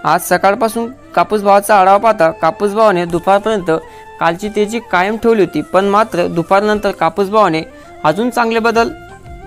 आज सकाळपासून कापूस भावाचा आढावा पाहता कापूस भावाने दुपारपर्यंत कालची तेजी कायम ठेवली होती, पण मात्र दुपारनंतर कापूस भावाने अजून चांगले बदल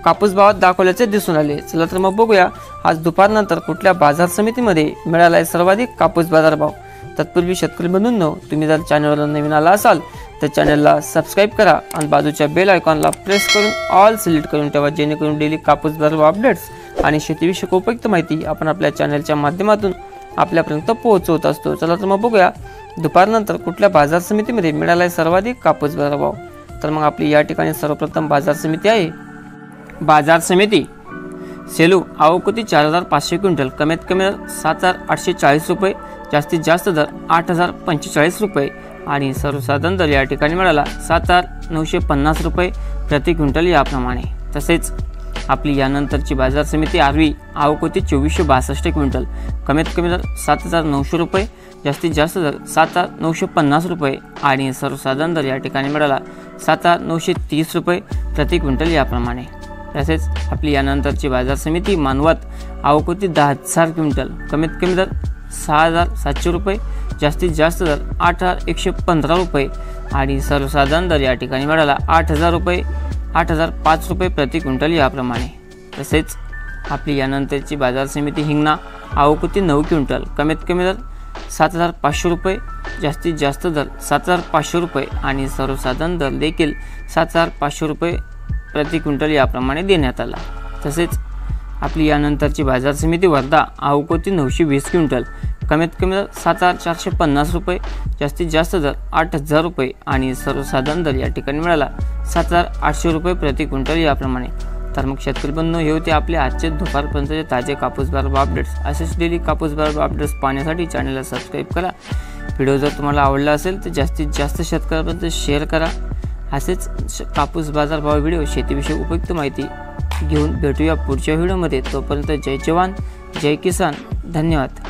कापूस भावात दाखवल्याचे दिसून आले। चला तर मग बघूया आज दुपारनंतर कुठल्या बाजार समितीमध्ये मिळाला आहे सर्वाधिक कापूस बाजार भाव। तत्पूर्वी शेतकरी बंधूंनो, तुम्ही जर चॅनलवर नवीन आला असाल तर चॅनलला सबस्क्राइब करा आणि बाजूच्या बेल आयकॉनला प्रेस करून ऑल सिलेक्ट करून ठेवा, जेणेकरून डेली कापूस बाजार भाव अपडेट्स आणि शेतीविषयक उपयुक्त माहिती आपण आपल्या चॅनलच्या माध्यमातून आपल्यापर्यंत पोहोचवत असतो। चला तर मग बघूया दुपारनंतर कुठल्या बाजार समितीमध्ये मिळाला आहे सर्वाधिक कापूस बाजार भाव। तर मग आपली या ठिकाणी सर्वप्रथम बाजार समिती आहे बाजार समिती सेलू। आवक 4500 क्विंटल, कमीत कमी दर 7840 रुपये, जास्तीत जास्त दर 8045 रुपये आणि सर्वसाधारण दर या ठिकाणी मिळाला 7950 रुपये प्रति क्विंटल याप्रमाणे। तसेच आपली यानंतरची बाजार समिती आरवी। आवक 2462 क्विंटल, कमीत कमी दर 7900 रुपये, जास्तीत जास्त दर 7950 रुपये आणि सर्वसाधारण दर या ठिकाणी मिळाला 7930 रुपये प्रति क्विंटल याप्रमाणे। तसेच आपली यानंतरची बाजार समिती मानवत। आवक 10000 क्विंटल, कमीत कमी दर 6700 रुपये, जास्तीत जास्त दर 8115 रुपये आणि सर्वसाधारण दर या ठिकाणी मिळाला 8000 रुपये 8005 रुपये प्रति क्विंटल याप्रमाणे। तसेच आपली यानंतरची बाजार समिती हिंगणा। आवक 9 क्विंटल, कमीत कमी दर 7500 रुपये, जास्तीत जास्त दर 7500 रुपये आणि सर्वसाधारण दर देखील 7500 रुपये प्रति क्विंटल याप्रमाणे देण्यात आला। तसेच आपली यानंतरची बाजार समिती वर्धा। आवक 920 क्विंटल, कमीत कमी दर 7450 रुपये, जास्तीत जास्त दर 8000 रुपये आणि सर्वसाधारण दर या ठिकाणी मिळाला 7800 रुपये प्रति क्विंटल याप्रमाणे। तर मग शेतकरी बंधू, हे होते आपले आजचे दुपारपर्यंतचे ताजे कापूस बाजार भाव अपडेट्स। असेच डेली कापूस बाजार भाव अपडेट्स पाहण्यासाठी चॅनलला सबस्क्राइब करा। व्हिडिओ जर तुम्हाला आवडला असेल तर जास्तीत जास्त शेतकऱ्यांपर्यंत शेअर करा। असेच कापूस बाजार भाव व्हिडिओ शेतीविषयक उपयुक्त माहिती घेऊन भेटूया पुढच्या व्हिडिओमध्ये। तोपर्यंत जय जवान जय किसान, धन्यवाद।